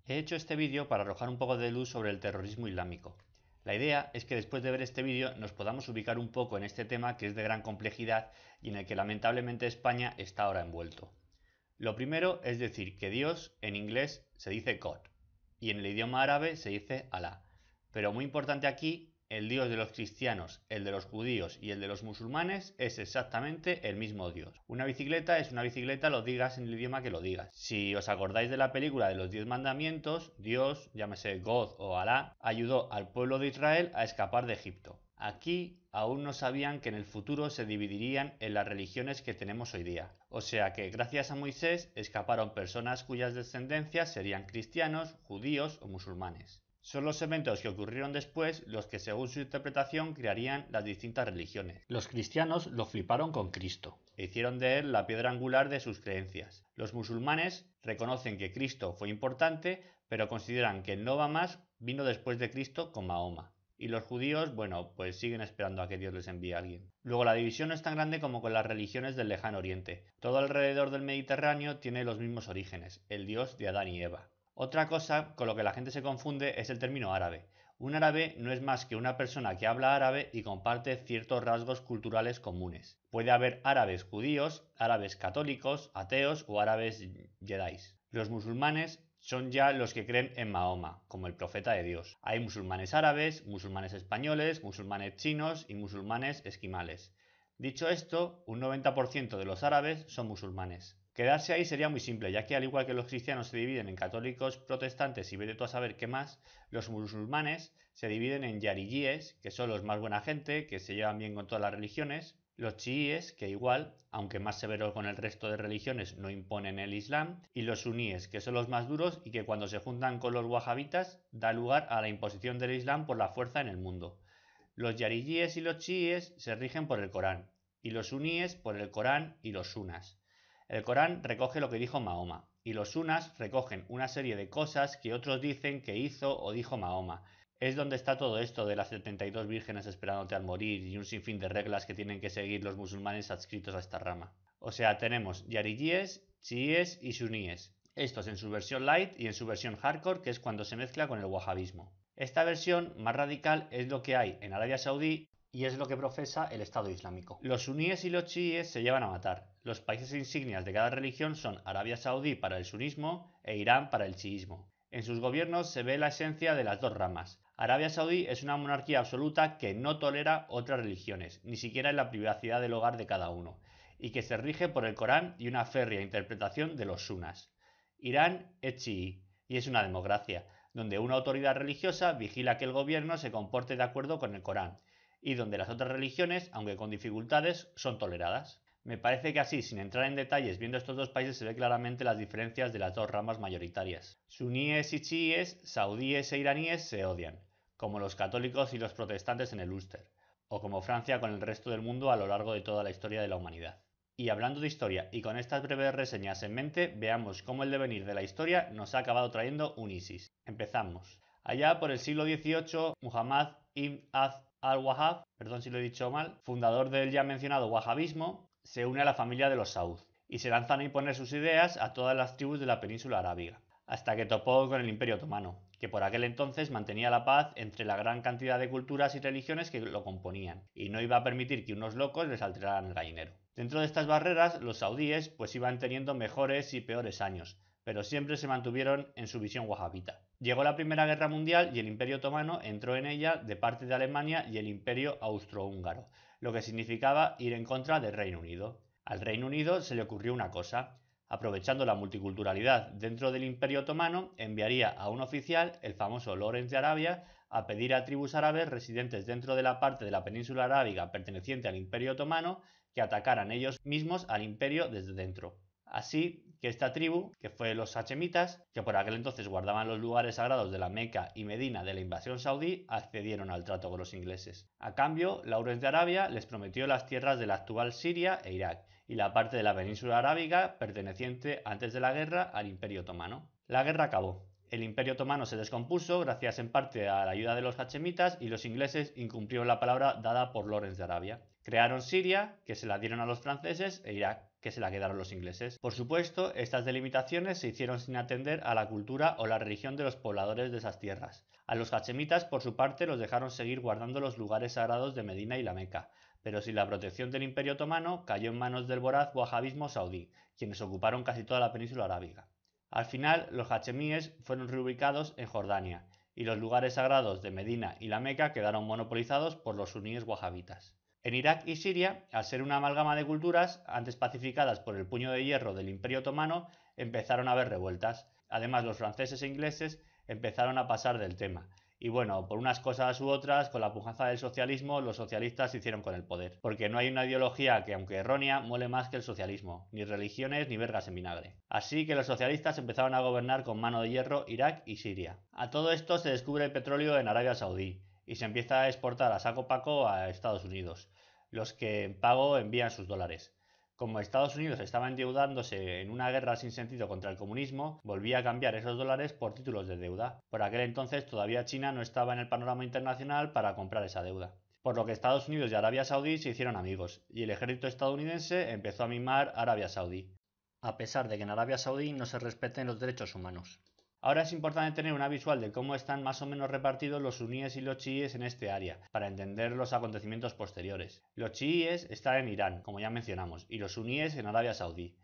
He hecho este vídeo para arrojar un poco de luz sobre el terrorismo islámico. La idea es que después de ver este vídeo nos podamos ubicar un poco en este tema que es de gran complejidad y en el que lamentablemente España está ahora envuelto. Lo primero es decir que Dios en inglés se dice God y en el idioma árabe se dice Alá. Pero muy importante aquí, el Dios de los cristianos, el de los judíos y el de los musulmanes es exactamente el mismo Dios. Una bicicleta es una bicicleta, lo digas en el idioma que lo digas. Si os acordáis de la película de los 10 mandamientos, Dios, llámese God o Alá, ayudó al pueblo de Israel a escapar de Egipto. Aquí aún no sabían que en el futuro se dividirían en las religiones que tenemos hoy día. O sea que gracias a Moisés escaparon personas cuyas descendencias serían cristianos, judíos o musulmanes. Son los eventos que ocurrieron después los que según su interpretación crearían las distintas religiones. Los cristianos lo fliparon con Cristo e hicieron de él la piedra angular de sus creencias. Los musulmanes reconocen que Cristo fue importante, pero consideran que el no va más vino después de Cristo con Mahoma. Y los judíos, bueno, pues siguen esperando a que Dios les envíe a alguien. Luego la división no es tan grande como con las religiones del lejano oriente. Todo alrededor del Mediterráneo tiene los mismos orígenes, el Dios de Adán y Eva. Otra cosa con lo que la gente se confunde es el término árabe. Un árabe no es más que una persona que habla árabe y comparte ciertos rasgos culturales comunes. Puede haber árabes judíos, árabes católicos, ateos o árabes jedis. Los musulmanes son ya los que creen en Mahoma, como el profeta de Dios. Hay musulmanes árabes, musulmanes españoles, musulmanes chinos y musulmanes esquimales. Dicho esto, un 90% de los árabes son musulmanes. Quedarse ahí sería muy simple, ya que al igual que los cristianos se dividen en católicos, protestantes y vete tú a saber qué más, los musulmanes se dividen en yariyíes, que son los más buena gente, que se llevan bien con todas las religiones, los chiíes, que igual, aunque más severos con el resto de religiones, no imponen el islam, y los suníes, que son los más duros y que cuando se juntan con los wahabitas da lugar a la imposición del islam por la fuerza en el mundo. Los yariyíes y los chiíes se rigen por el Corán, y los suníes por el Corán y los sunas. El Corán recoge lo que dijo Mahoma, y los sunas recogen una serie de cosas que otros dicen que hizo o dijo Mahoma. Es donde está todo esto de las 72 vírgenes esperándote al morir y un sinfín de reglas que tienen que seguir los musulmanes adscritos a esta rama. O sea, tenemos yariyíes, chiíes y suníes. Estos en su versión light y en su versión hardcore, que es cuando se mezcla con el wahabismo. Esta versión más radical es lo que hay en Arabia Saudí y es lo que profesa el Estado Islámico. Los suníes y los chiíes se llevan a matar. Los países insignias de cada religión son Arabia Saudí para el sunismo e Irán para el chiismo. En sus gobiernos se ve la esencia de las dos ramas. Arabia Saudí es una monarquía absoluta que no tolera otras religiones, ni siquiera en la privacidad del hogar de cada uno, y que se rige por el Corán y una férrea interpretación de los sunas. Irán es chií y es una democracia, donde una autoridad religiosa vigila que el gobierno se comporte de acuerdo con el Corán, y donde las otras religiones, aunque con dificultades, son toleradas. Me parece que así, sin entrar en detalles, viendo estos dos países se ve claramente las diferencias de las dos ramas mayoritarias. Suníes y chiíes, saudíes e iraníes se odian, como los católicos y los protestantes en el Ulster, o como Francia con el resto del mundo a lo largo de toda la historia de la humanidad. Y hablando de historia y con estas breves reseñas en mente, veamos cómo el devenir de la historia nos ha acabado trayendo un ISIS. Empezamos. Allá por el siglo XVIII, Muhammad ibn Abd al-Wahhab, perdón si lo he dicho mal, fundador del ya mencionado wahabismo, se une a la familia de los Saud y se lanzan a imponer sus ideas a todas las tribus de la península arábiga, hasta que topó con el Imperio Otomano, que por aquel entonces mantenía la paz entre la gran cantidad de culturas y religiones que lo componían, y no iba a permitir que unos locos les alteraran el gallinero. Dentro de estas barreras, los saudíes pues iban teniendo mejores y peores años, pero siempre se mantuvieron en su visión wahabita. Llegó la Primera Guerra Mundial y el Imperio Otomano entró en ella de parte de Alemania y el Imperio Austrohúngaro, lo que significaba ir en contra del Reino Unido. Al Reino Unido se le ocurrió una cosa. Aprovechando la multiculturalidad dentro del Imperio Otomano, enviaría a un oficial, el famoso Lawrence de Arabia, a pedir a tribus árabes residentes dentro de la parte de la península arábiga perteneciente al Imperio Otomano que atacaran ellos mismos al imperio desde dentro. Así que esta tribu, que fue los hachemitas, que por aquel entonces guardaban los lugares sagrados de la Meca y Medina de la invasión saudí, accedieron al trato con los ingleses. A cambio, Lawrence de Arabia les prometió las tierras de la actual Siria e Irak y la parte de la península arábiga perteneciente antes de la guerra al Imperio Otomano. La guerra acabó. El Imperio Otomano se descompuso gracias en parte a la ayuda de los hachemitas y los ingleses incumplieron la palabra dada por Lawrence de Arabia. Crearon Siria, que se la dieron a los franceses, e Irak, que se la quedaron los ingleses. Por supuesto, estas delimitaciones se hicieron sin atender a la cultura o la religión de los pobladores de esas tierras. A los hachemitas, por su parte, los dejaron seguir guardando los lugares sagrados de Medina y la Meca, pero sin la protección del Imperio Otomano cayó en manos del voraz wahabismo saudí, quienes ocuparon casi toda la península arábiga. Al final, los hachemíes fueron reubicados en Jordania, y los lugares sagrados de Medina y la Meca quedaron monopolizados por los suníes wahabitas. En Irak y Siria, al ser una amalgama de culturas, antes pacificadas por el puño de hierro del Imperio Otomano, empezaron a haber revueltas. Además, los franceses e ingleses empezaron a pasar del tema. Y bueno, por unas cosas u otras, con la pujanza del socialismo, los socialistas se hicieron con el poder. Porque no hay una ideología que, aunque errónea, mole más que el socialismo. Ni religiones ni vergas en vinagre. Así que los socialistas empezaron a gobernar con mano de hierro Irak y Siria. A todo esto se descubre el petróleo en Arabia Saudí y se empieza a exportar a saco paco a Estados Unidos, los que en pago envían sus dólares. Como Estados Unidos estaba endeudándose en una guerra sin sentido contra el comunismo, volvía a cambiar esos dólares por títulos de deuda. Por aquel entonces todavía China no estaba en el panorama internacional para comprar esa deuda. Por lo que Estados Unidos y Arabia Saudí se hicieron amigos, y el ejército estadounidense empezó a mimar a Arabia Saudí, a pesar de que en Arabia Saudí no se respeten los derechos humanos. Ahora es importante tener una visual de cómo están más o menos repartidos los suníes y los chiíes en este área, para entender los acontecimientos posteriores. Los chiíes están en Irán, como ya mencionamos, y los suníes en Arabia Saudí.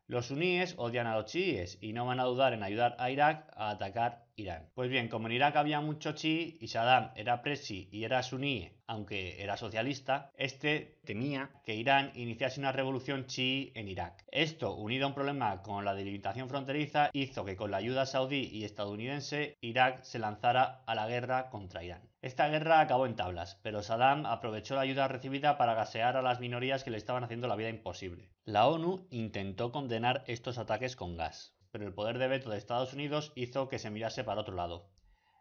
Los suníes odian a los chiíes y no van a dudar en ayudar a Irak a atacar Irán. Pues bien, como en Irak había mucho chií y Saddam era presi y era suní, aunque era socialista, este temía que Irán iniciase una revolución chií en Irak. Esto, unido a un problema con la delimitación fronteriza, hizo que con la ayuda saudí y estadounidense, Irak se lanzara a la guerra contra Irán. Esta guerra acabó en tablas, pero Saddam aprovechó la ayuda recibida para gasear a las minorías que le estaban haciendo la vida imposible. La ONU intentó condenar estos ataques con gas, pero el poder de veto de Estados Unidos hizo que se mirase para otro lado.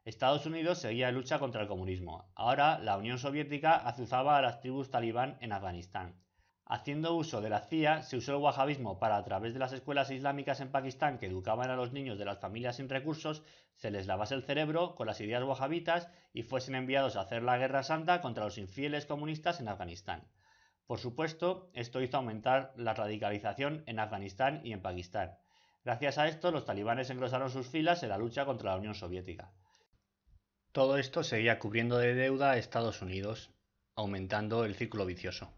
Estados Unidos seguía en lucha contra el comunismo. Ahora la Unión Soviética azuzaba a las tribus talibán en Afganistán. Haciendo uso de la CIA, se usó el wahabismo para, a través de las escuelas islámicas en Pakistán que educaban a los niños de las familias sin recursos, se les lavase el cerebro con las ideas wahabitas y fuesen enviados a hacer la guerra santa contra los infieles comunistas en Afganistán. Por supuesto, esto hizo aumentar la radicalización en Afganistán y en Pakistán. Gracias a esto, los talibanes engrosaron sus filas en la lucha contra la Unión Soviética. Todo esto seguía cubriendo de deuda a Estados Unidos, aumentando el círculo vicioso.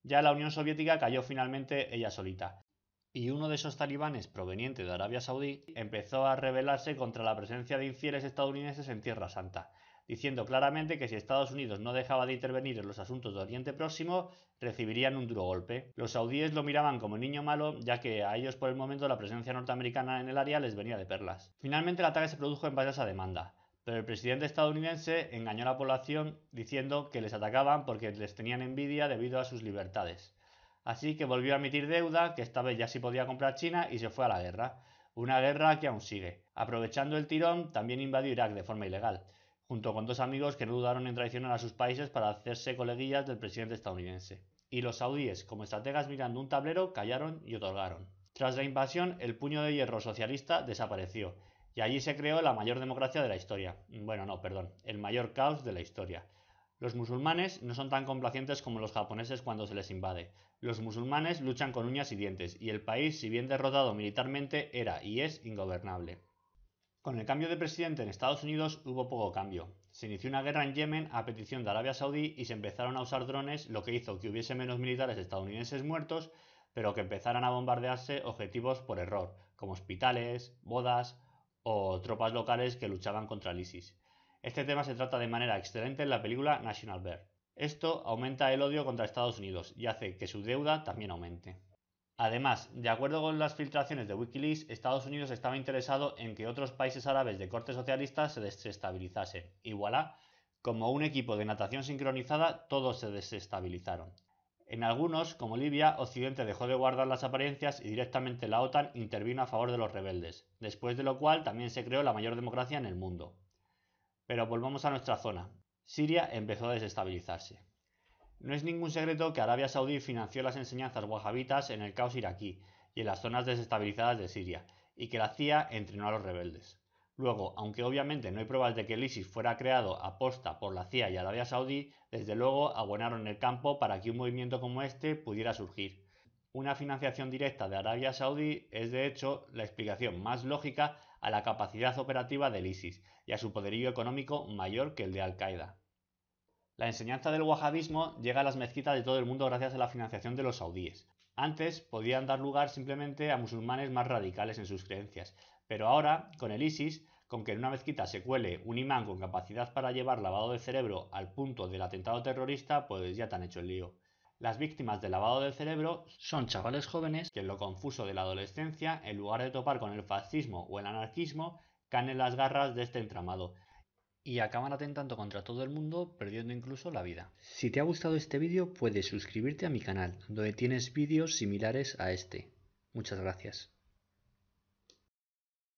Ya la Unión Soviética cayó finalmente ella solita, y uno de esos talibanes proveniente de Arabia Saudí empezó a rebelarse contra la presencia de infieles estadounidenses en Tierra Santa, diciendo claramente que si Estados Unidos no dejaba de intervenir en los asuntos de Oriente Próximo, recibirían un duro golpe. Los saudíes lo miraban como niño malo, ya que a ellos por el momento la presencia norteamericana en el área les venía de perlas. Finalmente el ataque se produjo en base a esa demanda, pero el presidente estadounidense engañó a la población diciendo que les atacaban porque les tenían envidia debido a sus libertades. Así que volvió a emitir deuda, que esta vez ya sí podía comprar China, y se fue a la guerra. Una guerra que aún sigue. Aprovechando el tirón, también invadió Irak de forma ilegal, junto con dos amigos que no dudaron en traicionar a sus países para hacerse coleguillas del presidente estadounidense. Y los saudíes, como estrategas mirando un tablero, callaron y otorgaron. Tras la invasión, el puño de hierro socialista desapareció, y allí se creó la mayor democracia de la historia. Bueno, no, perdón, el mayor caos de la historia. Los musulmanes no son tan complacientes como los japoneses cuando se les invade. Los musulmanes luchan con uñas y dientes, y el país, si bien derrotado militarmente, era y es ingobernable. Con el cambio de presidente en Estados Unidos hubo poco cambio. Se inició una guerra en Yemen a petición de Arabia Saudí y se empezaron a usar drones, lo que hizo que hubiese menos militares estadounidenses muertos, pero que empezaran a bombardearse objetivos por error, como hospitales, bodas o tropas locales que luchaban contra el ISIS. Este tema se trata de manera excelente en la película National Bear. Esto aumenta el odio contra Estados Unidos y hace que su deuda también aumente. Además, de acuerdo con las filtraciones de Wikileaks, Estados Unidos estaba interesado en que otros países árabes de corte socialista se desestabilizasen. Y voilà, como un equipo de natación sincronizada, todos se desestabilizaron. En algunos, como Libia, Occidente dejó de guardar las apariencias y directamente la OTAN intervino a favor de los rebeldes, después de lo cual también se creó la mayor democracia en el mundo. Pero volvamos a nuestra zona. Siria empezó a desestabilizarse. No es ningún secreto que Arabia Saudí financió las enseñanzas wahabitas en el caos iraquí y en las zonas desestabilizadas de Siria, y que la CIA entrenó a los rebeldes. Luego, aunque obviamente no hay pruebas de que el ISIS fuera creado a posta por la CIA y Arabia Saudí, desde luego abonaron el campo para que un movimiento como este pudiera surgir. Una financiación directa de Arabia Saudí es de hecho la explicación más lógica a la capacidad operativa del ISIS y a su poderío económico mayor que el de Al-Qaeda. La enseñanza del wahabismo llega a las mezquitas de todo el mundo gracias a la financiación de los saudíes. Antes podían dar lugar simplemente a musulmanes más radicales en sus creencias, pero ahora, con el ISIS, con que en una mezquita se cuele un imán con capacidad para llevar lavado de cerebro al punto del atentado terrorista, pues ya te han hecho el lío. Las víctimas del lavado del cerebro son chavales jóvenes que en lo confuso de la adolescencia, en lugar de topar con el fascismo o el anarquismo, caen en las garras de este entramado y acaban atentando contra todo el mundo, perdiendo incluso la vida. Si te ha gustado este vídeo, puedes suscribirte a mi canal, donde tienes vídeos similares a este. Muchas gracias.